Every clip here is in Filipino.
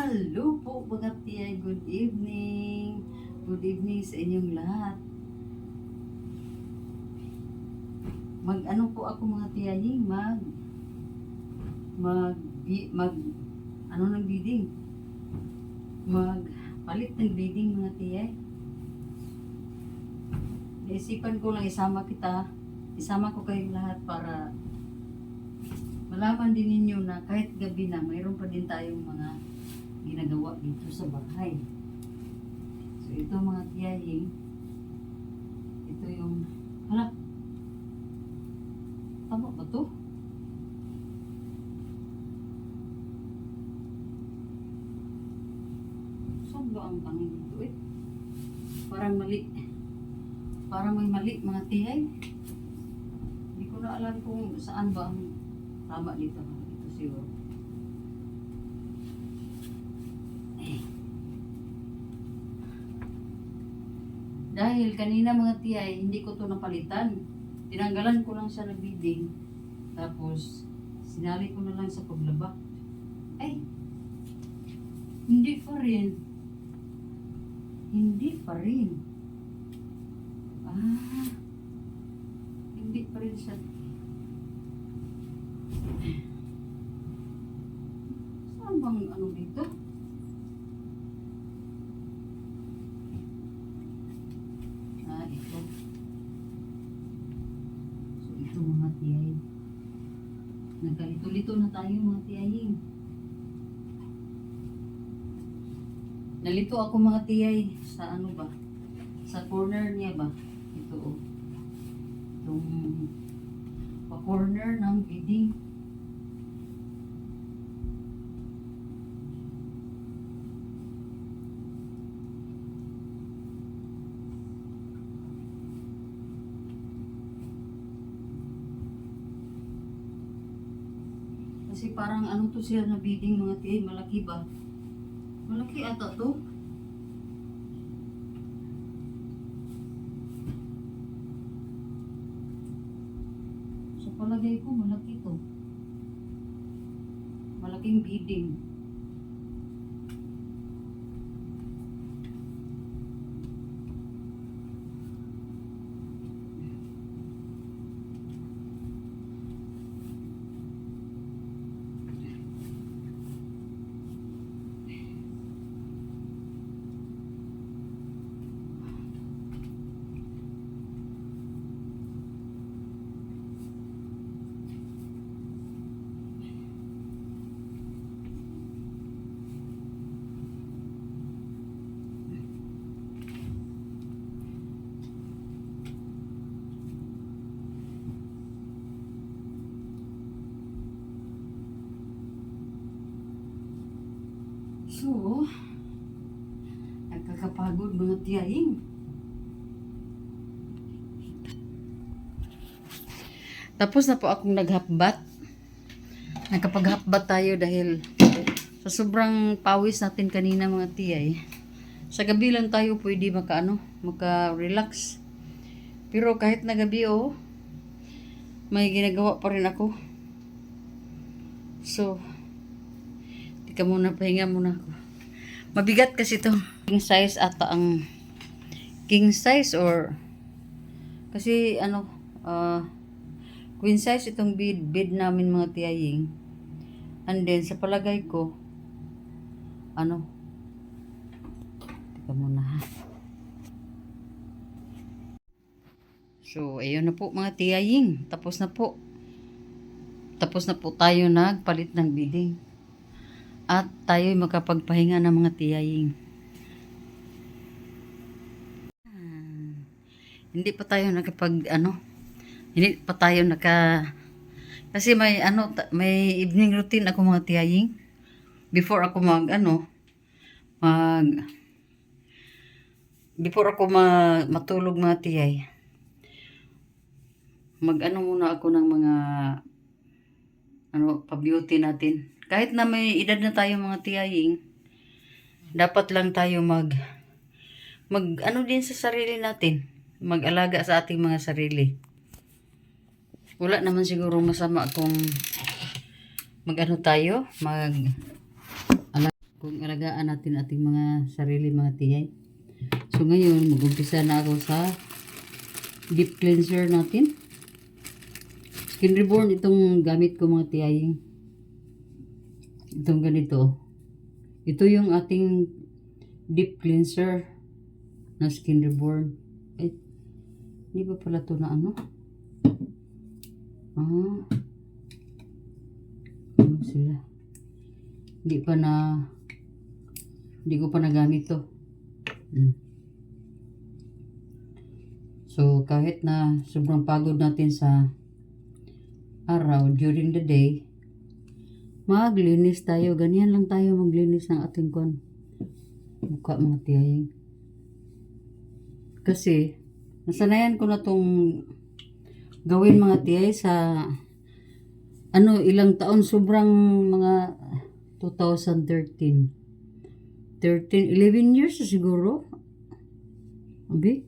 Hello po mga tiyay, good evening. Good evening sa inyong lahat. Mag-ano po ako mga tiyay, mag ano ng bidding? Magpalit ng bidding mga tiyay. Naisipan ko lang isama ko kayong lahat para malaman din ninyo na kahit gabi na, mayroon pa din tayong mga ginagawa dito sa bahay. So ito mga tiyaying, ito yung, tama ba to? Saan ba ang tangin dito eh? Parang mali. Parang may mali mga tiyay. Hindi ko na alam kung saan ba ang tama dito. Ito siguro. Dahil kanina mga tiyay, hindi ko to napalitan. Tinanggalan ko lang siya ng bidding. Tapos, sinali ko na lang sa paglaba. Ay! Hindi pa rin. Hindi pa rin. Hindi pa rin siya. Saan bang ano dito? Ito. So, ito mga tiyay. Nagkalito-lito na tayo mga tiyaying. Nalito ako mga tiyay sa ano ba? Sa corner niya ba? Ito oh. Itong pa-corner ng bidding. Kasi parang ano to siya na bidding mga tiyay, malaki ba? Malaki ata to. Sa palagay ko, malaki to. Malaking bidding. So, nagkakapagod mga tiyaying. Tapos na po akong naghapbat. Nagkapaghapbat tayo dahil sa sobrang pawis natin kanina mga tiyay. Sa gabi lang tayo pwede maka-relax. Pero kahit na gabi may ginagawa pa rin ako. So, tika muna, pahinga muna ako. Mabigat kasi to. King size ata ang king size or kasi queen size itong bid namin mga tiyaying. And then sa palagay ko tika muna ha. So ayun na po mga tiyaying. Tapos na po tayo nagpalit ng bidding. At tayo'y makapagpahinga ng mga tiyaying. Hindi pa tayo kasi may evening routine ako mga tiyaying. Before ako matulog mga tiyay. Muna ako ng mga pa-beauty natin. Kahit na may edad na tayo mga tiyaying, dapat lang tayo din sa sarili natin. Mag-alaga sa ating mga sarili. Wala naman siguro masama kung tayo, kung alagaan natin ating mga sarili mga tiyay. So ngayon, mag-umpisa na ako sa deep cleanser natin. Skin Reborn itong gamit ko mga tiyay. Itong ganito. Ito yung ating deep cleanser na Skin Reborn. Eh, hindi ba pala ito na ano? Ano sila? Hindi ko pa nagamit to. So, kahit na sobrang pagod natin sa araw, during the day, maglinis tayo. Ganyan lang tayo maglinis ng ating mukha mga tiyaying. Kasi, nasanayan ko na tong gawin mga tiyay sa ilang taon, sobrang mga 2013. 11 years siguro. Abi?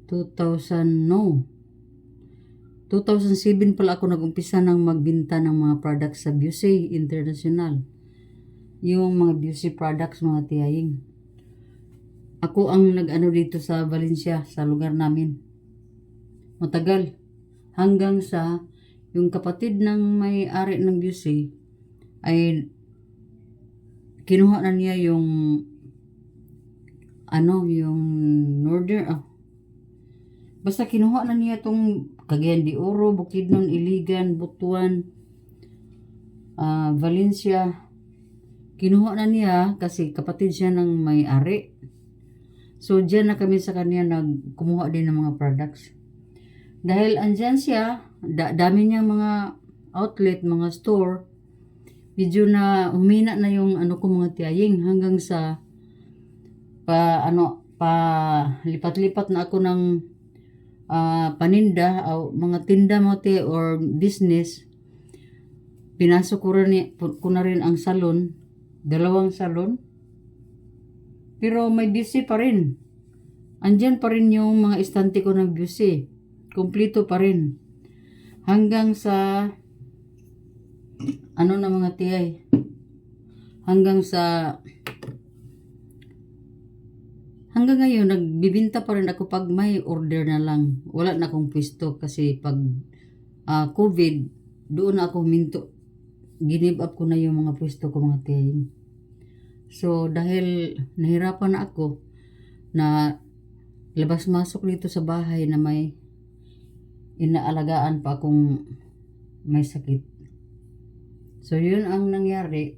2007 pala ako nag-umpisa ng magbenta ng mga products sa Busey International. Yung mga beauty products mga tiyaying. Ako ang nag-ano dito sa Valencia, sa lugar namin. Matagal. Hanggang sa yung kapatid ng may-ari ng Busey ay kinuha na niya yung basta kinuha na niya tong Cagayan de Oro, Bukidnon, Iligan, Butuan, Valencia. Kinuha na niya kasi kapatid siya ng may-ari. So diyan na kami sa kanya kumuha din ng mga products. Dahil andyan siya, dami niyang mga outlet, mga store, medyo na humina na yung ko mga tiyaying hanggang sa lipat-lipat na ako ng paninda o mga tinda or business. Pinasok ko na rin ang salon, 2 salon. Pero may beauty pa rin. Andyan pa rin yung mga estante ko ng beauty. Kompleto pa rin. Hanggang sa na mga tiyay. Hanggang ngayon, nagbibinta pa rin ako pag may order na lang. Wala na akong pwesto kasi pag COVID, doon na ako minto. Ginib up ko na yung mga pwesto ko mga tiyay. So, dahil nahirapan na ako na labas-masok dito sa bahay na may inaalagaan pa akong may sakit. So, yun ang nangyari.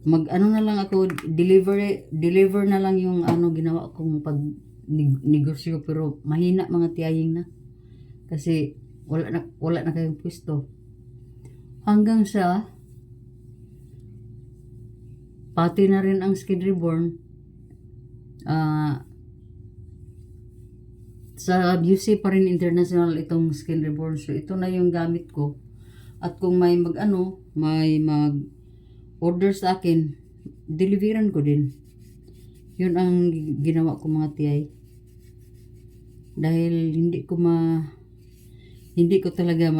Na lang ako, deliver na lang yung ginawa kong pag negosyo, pero mahina mga tiyaying na. Kasi wala na kayong pwesto. Hanggang sa pati na rin ang Skin Reborn sa Busey pa rin International itong Skin Reborn. So ito na yung gamit ko. At kung may order sa akin, deliveran ko din. Yun ang ginawa ko mga tiyay. Dahil hindi ko talaga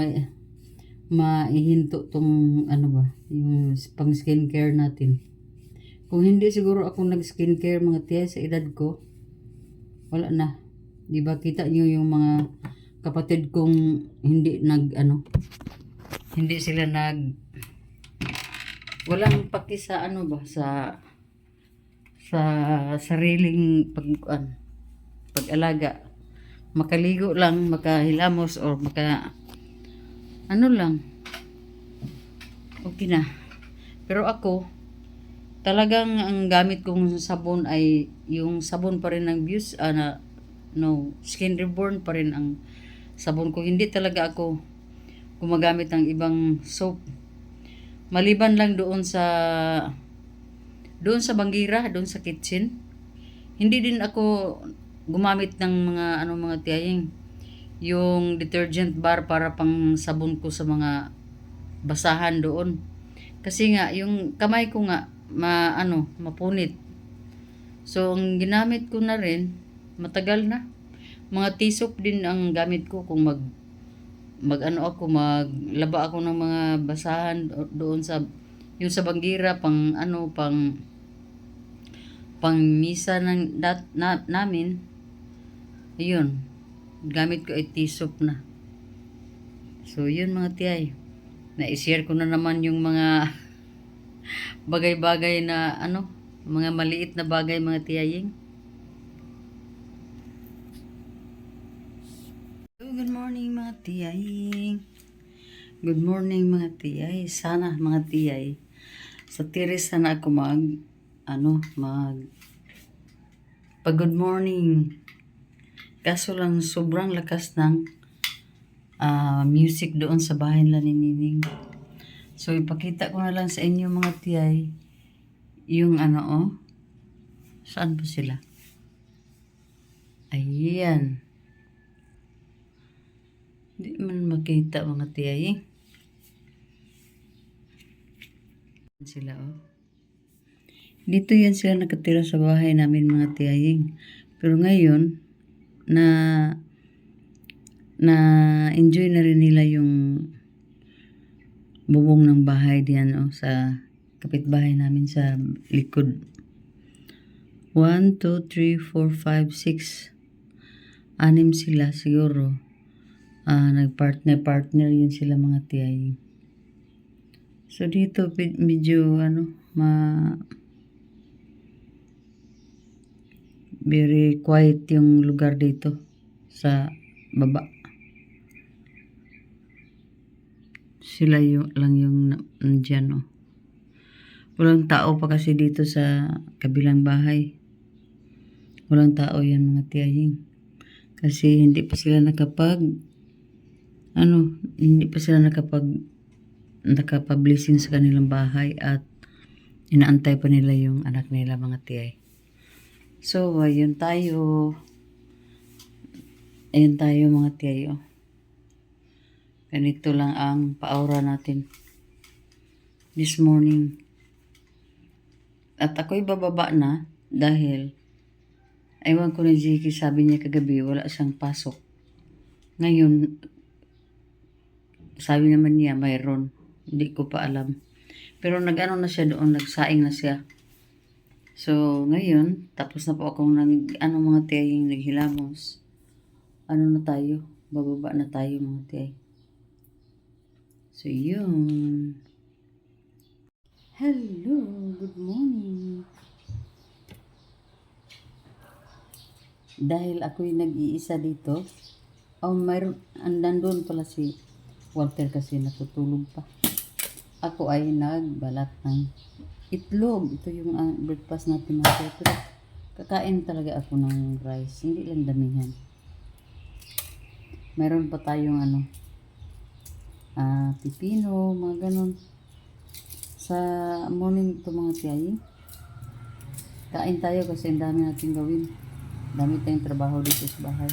maihinto tong yung pang skincare natin. Kung hindi siguro ako nag-skincare mga tiyay sa edad ko, wala na. Diba kita nyo yung mga kapatid kong hindi sila walang paki sa sa sariling pag-alaga. Makaligo lang, makahilamos or lang. Okay na. Pero ako, talagang ang gamit kong sabon ay yung sabon pa rin ng Skin Reborn pa rin ang sabon ko. Hindi talaga ako gumagamit ng ibang soap. Maliban lang doon sa banggira, doon sa kitchen. Hindi din ako gumamit ng mga tiyaying yung detergent bar para pang sabon ko sa mga basahan doon. Kasi nga yung kamay ko nga mapunit. So ang ginamit ko na rin matagal na. Mga T-soap din ang gamit ko kung maglaba ako ng mga basahan doon sa Yung sa banggira, pang ano, pang misa ng namin, ayun, gamit ko ay tisop na. So, yun mga tiyay. Na-share ko na naman yung mga bagay-bagay na ano, mga maliit na bagay mga tiyaying. Good morning mga tiyaying. Good morning mga tiyay. Sana mga tiyay. Sa tiris sana ako pag good morning. Kaso lang sobrang lakas ng music doon sa bahay nila ni Nining. So ipakita ko na lang sa inyo mga tiyay yung saan ba sila? Ayan. Hindi man makita mga tiyay. Sila Dito yan sila nakatira sa bahay namin mga tiyaying. Pero ngayon, na enjoy na rin nila yung bubong ng bahay diyan sa kapitbahay namin sa likod. 1, 2, 3, 4, 5, 6. 6 sila siguro. Nagpartner yun sila mga tiyay. So dito medyo very quiet yung lugar dito sa baba. Sila lang yung nandyan Walang tao pa kasi dito sa kabilang bahay. Walang tao yan mga tiyaying. Kasi hindi pa sila nakapag-blessing sa kanilang bahay at inaantay pa nila yung anak nila mga tiyay. So, ayun tayo mga tiyay. Ganito lang ang paura natin this morning. At ako'y bababa na dahil ewan ko na Jiki, sabi niya kagabi wala siyang pasok. Ngayon, sabi naman niya mayroon. Hindi ko pa alam. Pero nag-ano na siya doon, nagsaing na siya. So, ngayon, tapos na po akong mga tiyaying naghilamos. Na tayo? Bababa na tayo mga tiyay. So, yun. Hello, good morning. Dahil ako'y nag-iisa dito, nandun pala si Walter kasi natutulog pa. Ako ay nagbalat ng itlog. Ito yung breakfast natin natin. Pero kakain talaga ako ng rice. Hindi lang damihan. Meron pa tayong pipino, mga ganun. Sa morning ito mga tiyay. Kain tayo kasi ang dami natin gawin. Dami tayong trabaho dito sa bahay.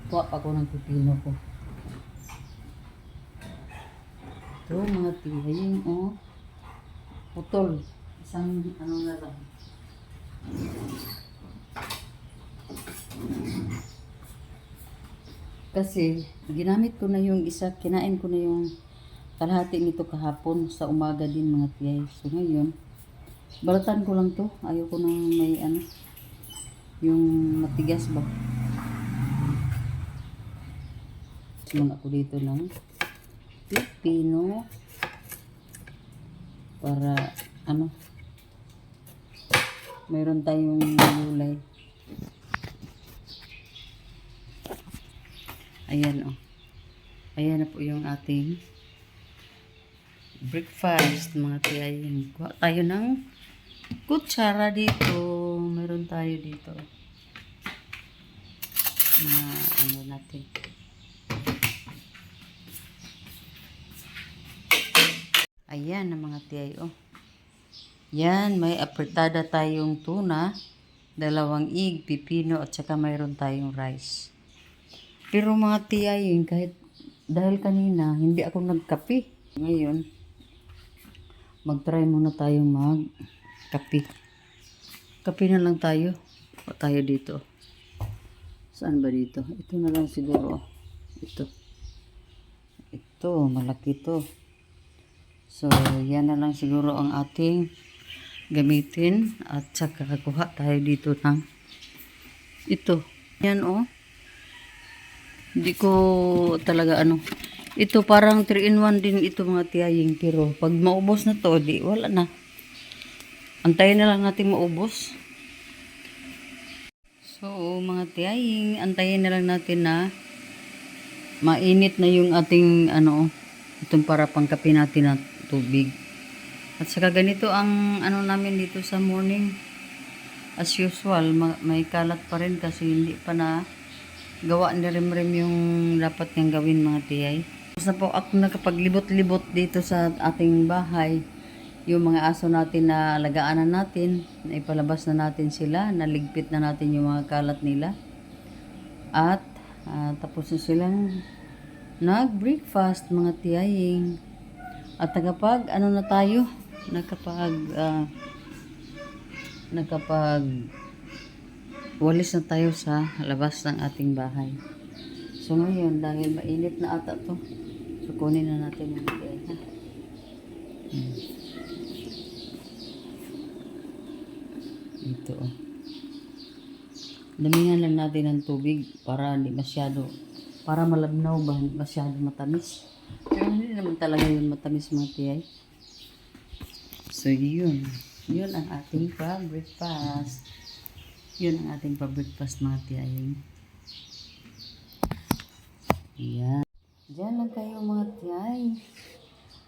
Kuha pa ko ng pipino ko. Ito mga tiyay. Putol. Isang na lang. Kasi ginamit ko na yung isa, kinain ko na yung kalahati nito kahapon sa umaga din mga tiyay. So ngayon, balatan ko lang to. Ayaw ko nang may yung matigas ba. Muna ako dito ng pipino para mayroon tayong gulay. Ayan Ayan na po yung ating breakfast mga tiyay. Kuha tayo ng kutsara dito. Meron tayo dito. Natin. Ayan na mga tiyay. Yan, may apretada tayong tuna, 2 egg, pipino, at saka mayroon tayong rice. Pero mga tiyay, dahil kanina, hindi ako nagkape. Ngayon, mag-try muna tayong mag-kape. Kape na lang tayo. O tayo dito. Saan ba dito? Ito na lang siguro. Ito, malaki to. So, yan na lang siguro ang ating gamitin. At saka kuha tayo dito ng ito. Yan oh. Hindi ko talaga ano. Ito parang 3-in-1 din ito mga tiyaying. Pero pag maubos na to, di wala na. Antayin na lang natin maubos. So, mga tiyaying, antayin na lang natin na mainit na yung ating ano, itong para pangkape natin na tubig. At saka ganito ang ano namin dito sa morning. As usual, may kalat pa rin kasi hindi pa na gawa ni Rimrim yung dapat niyang gawin mga tiyay. Tapos na po ako nakapaglibot-libot dito sa ating bahay. Yung mga aso natin na alagaanan natin, na ipalabas na natin sila, naligpit na natin yung mga kalat nila. At tapos na silang nag-breakfast mga tiyaying. At nakapag ano na tayo, nakapag walis na tayo sa labas ng ating bahay. So ngayon, dahil mainit na ata to, so kunin na natin mga tiyay. Ito oh. Damihan lang natin ng tubig para hindi masyado, para malabnaw ba, hindi masyado matamis. Pero hindi naman talaga yun matamis mga tiyay. So yun ang ating pa-breakfast. Yun ang ating pa-breakfast mga tiyay. Yan. Diyan lang kayo mga tiyay.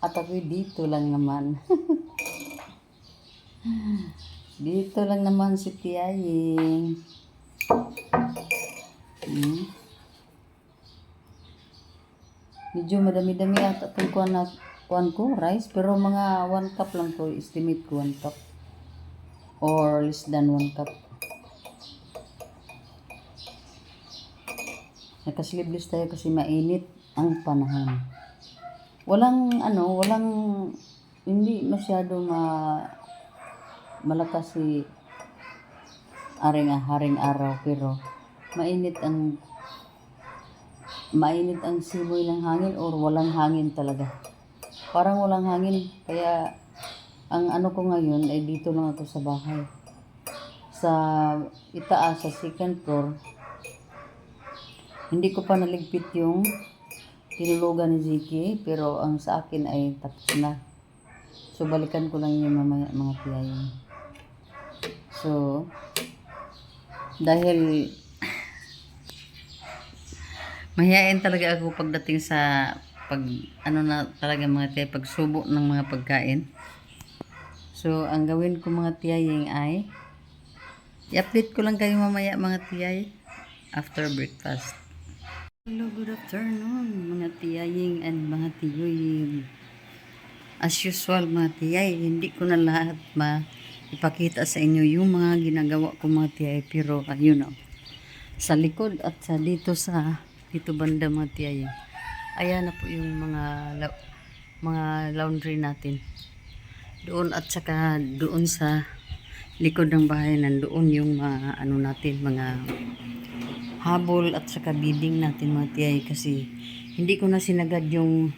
At ako dito lang naman. Dito lang naman si tiyaying. Medyo madami-dami ata itong kuwan ko, rice. Pero mga 1 cup lang to. Estimate ko 1 cup. Or less than 1 cup. Nakaslibless tayo kasi mainit ang panahon. Walang hindi masyado malakas si haring araw, pero mainit ang simoy ng hangin or walang hangin talaga. Parang walang hangin, kaya ang ano ko ngayon ay dito lang ako sa bahay. Sa itaas, sa second floor, hindi ko pa naligpit yung tinulugan ni Ziki, pero ang sa akin ay tapos na. So balikan ko lang yung mamaya mga tiyay. So dahil mahihain talaga ako pagdating sa talaga mga tiyay, pagsubo ng mga pagkain. So ang gawin ko mga tiyaying ay i-update ko lang kayo mamaya mga tiyay after breakfast. Hello, good afternoon mga tiyaying and mga tiyoying. As usual mga tiyay, hindi ko na lahat ipakita sa inyo yung mga ginagawa ko mga tiyay, pero ayun o, sa likod at sa dito banda mga tiyay, ayan na po yung mga laundry natin doon, at saka doon sa likod ng bahay nandoon yung mga mga habol at saka bidding natin mga tiyay, kasi hindi ko na sinagad yung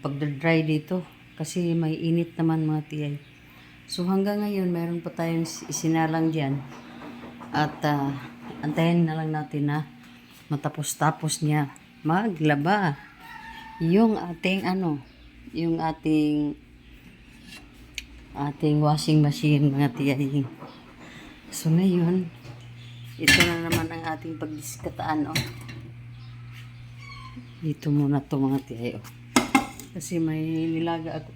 pag-dry dito kasi may init naman mga tiyay. So hanggang ngayon meron pa tayong isinalang diyan, at antayin na lang natin na matapos-tapos niya maglaba yung ating yung ating washing machine mga tiyay. So ngayon, ito na naman ang ating pagdiskataan dito muna to mga tiyay kasi may nilaga ako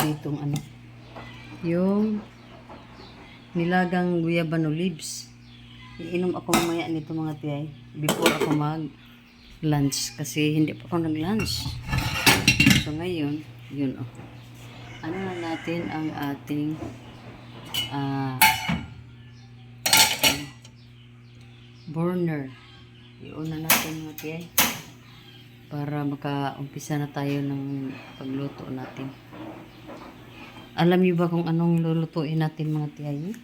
ditong yung nilagang guyabano leaves. Iinom ako mamaya nito mga tiyay before ako mag lunch, kasi hindi pa ako nag lunch. So ngayon yun na natin ang ating burner. Iuna natin mga tiyay para makaumpisa na tayo ng pagluto natin. Alam niyo ba kung anong lulutuin natin mga tiyay?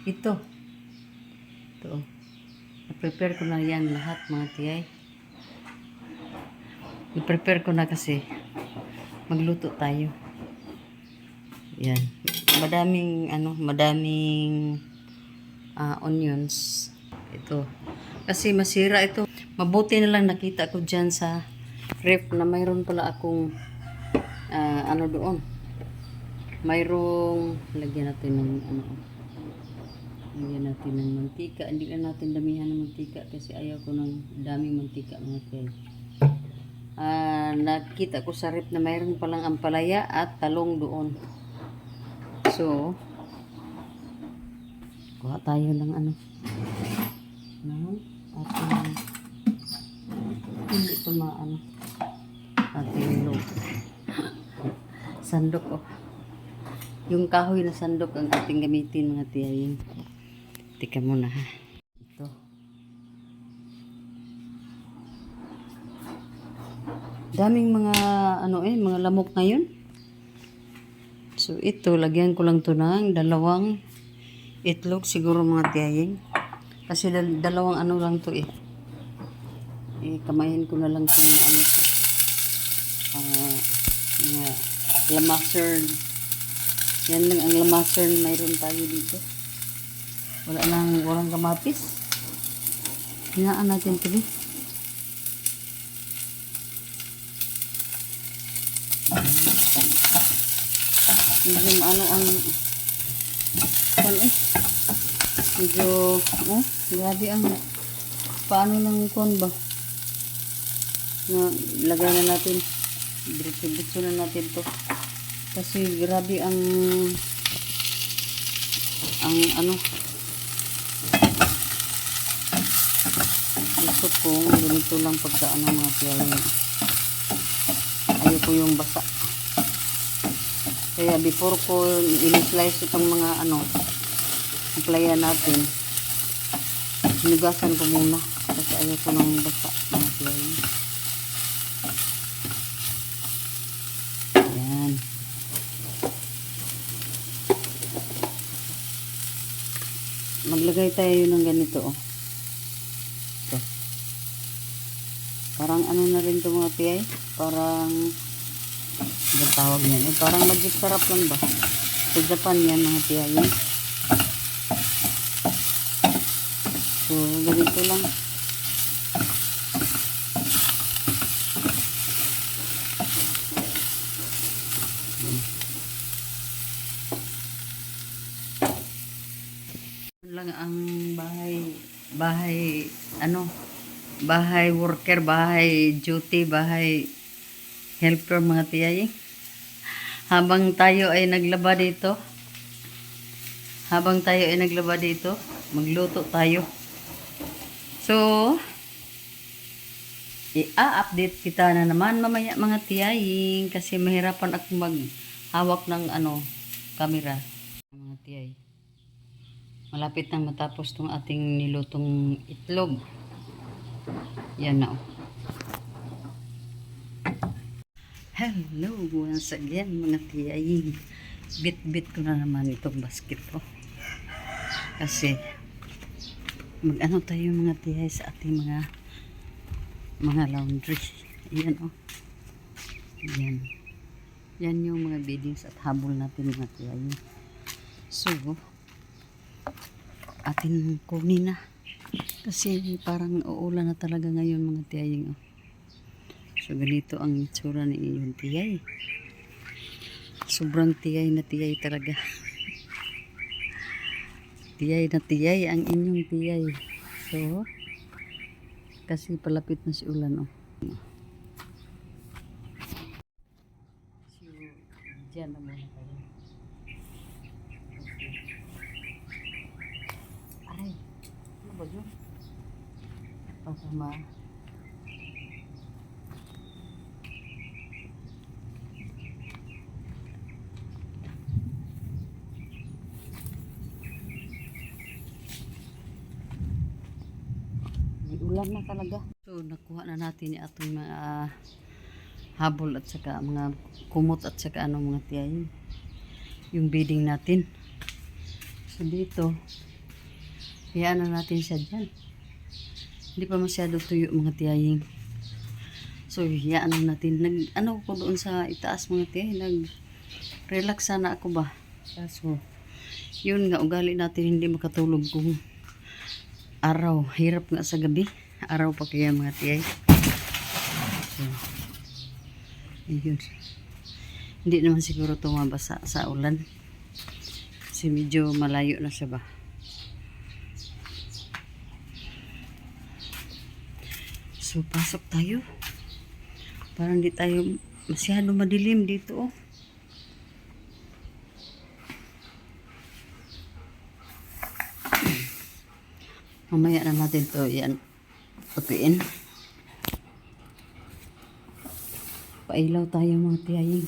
Ito. Na-prepare ko na yan lahat mga tiyay. I-prepare ko na kasi magluto tayo. Yan. Madaming onions. Ito. Kasi masira ito. Mabuti na lang nakita ko dyan sa ref na mayroon pala akong doon. Mayroong lagyan natin ng lagyan natin ng mantika. Hindi na natin damihan ng mantika kasi ayaw ko ng daming mantika mga kaya. Nakita ko sa ref na mayroon palang ampalaya at talong doon. So, kuha tayo ng hindi ito ating log. Sandok yung kahoy na sandok ang ating gamitin mga tiyayin. Tika muna ha. Ito. Daming mga mga lamok ngayon. So ito, lagyan ko lang to ng 2 itlog siguro mga tiyayin. Kasi dalawang lang to kamayin ko na lang kung mga lamasern. Yan lang ang lamasern mayroon tayo dito. Walang kamatis. Hinaan natin ito. Medyo grabe ang paano lang kuan ba na lagay na natin diretso na natin to kasi grabe ang gusto ko ganito lang pagka mga tiyayin. Ayaw ko yung basa kaya before ko in-slice itong mga playa natin hinugasan ko muna kasi ayaw ko ng basa mga tiyayin. Ayan. Maglagay tayo ng ganito ito. Parang na rin ito mga tiyay, parang tawag yan parang magic sarap lang ba sa Japan yan mga tiyayin. So, ganito lang. Lang ang bahay worker, bahay duty, bahay helper mga tiyayi. Habang tayo ay naglaba dito, magluto tayo. So, i-update kita na naman mamaya mga tiyaying kasi mahirapan akong maghawak ng camera mga tiyay. Malapit nang matapos tong ating nilutong itlog. Yan na Hello once again mga tiyaying. Bit ko na naman itong basket kasi tayo mga tiyay sa ating mga laundry. Ayan yan yung mga beddings at habol natin mga tiyay. So atin kunin na kasi parang uulan na talaga ngayon mga tiyay. So ganito ang itsura ni iyong tiyay. Sobrang tiyay na tiyay talaga. Tiyay na tiyay ang inyong tiyay. So, kasi palapit na si ulan So, dyan na muna tayo. Ay, ano ba yun? Pasama. Ulan na talaga. So, nakuha na natin yung ating mga habol at saka mga kumot at saka mga tiyay. Yung bedding natin. So, dito, hayaan na natin siya dyan. Hindi pa masyado tuyo mga tiyaying. So, yan natin. Ano ko doon sa itaas mga tiya, nag-relax sana ako ba. Kaso, yun nga, ugali natin hindi makatulog kung araw. Hirap nga sa gabi. Araw pa kaya mga tiya. So, ayun. Hindi naman siguro tumabasa sa ulan. Kasi medyo malayo na siya ba. So, pasok tayo. Parang di tayo masyado madilim dito, oh. Mamaya na natin to yan tupiin. Pailaw tayo mga tiyaying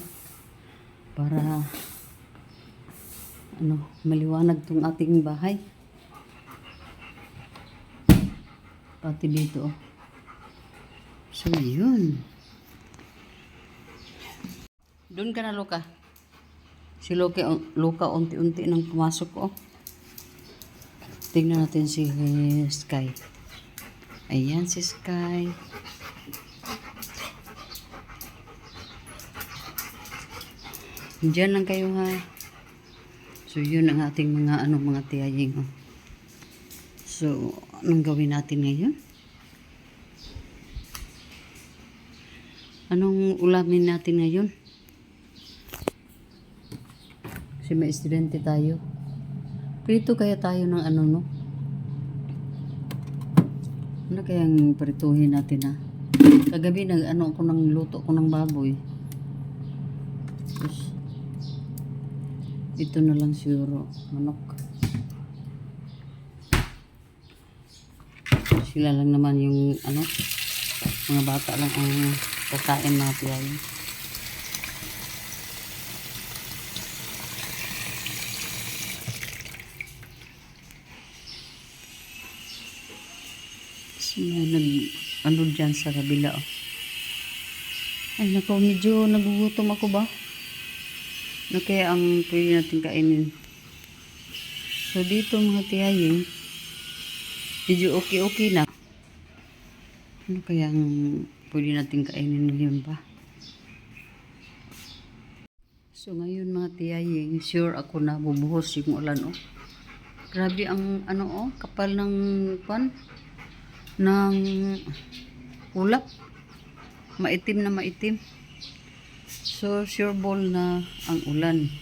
para maliwanag tong ating bahay. Pati dito, oh. So, yun. Doon ka na, Luka. Si Luka unti-unti nang pumasok, oh. Tingnan natin si Sky. Ayan si Sky. Diyan lang kayo, ha. So, yun ang ating mga tiyaying, oh. So, anong gawin natin ngayon? Anong ulamin natin ngayon? Kasi may estudyante tayo. Prito kaya tayo ng no? Ano kayang prituhin natin, ha? Kagabi ako ng luto ko ng baboy. Tapos, ito na lang siguro, manok. Sila lang naman yung mga bata lang ang kakain natin yan. So, dyan sa kabila, oh. Ay nako, medyo nagugutom ako ba? Na kaya ang pwede natin kainin. So dito mga tiyaying, medyo okay na. Ano kaya ang pwede natin kainin ngayon ba? So ngayon mga tiyaying, sure ako na bubuhos yung ulan, oh. Grabe ang kapal ng ng ulap. Maitim na maitim. So sure ball na ang ulan.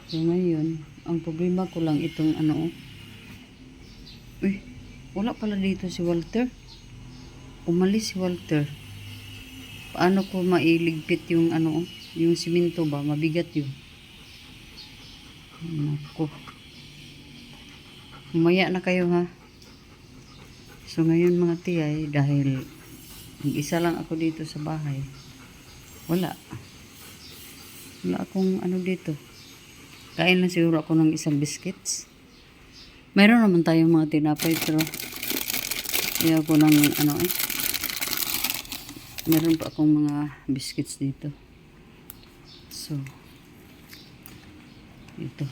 So ngayon, ang problema ko lang itong Uy, wala pala dito si Walter. Umalis si Walter. Paano ko mailigpit yung yung simento ba? Mabigat yun. Nako. Umaya na kayo, ha. So ngayon mga tiyay, dahil isa lang ako dito sa bahay, wala akong dito. Kain lang siguro ako ng isang biscuits. Mayroon naman tayong mga tinapay, pero ayaw ko ng meron pa akong mga biscuits dito. So ito.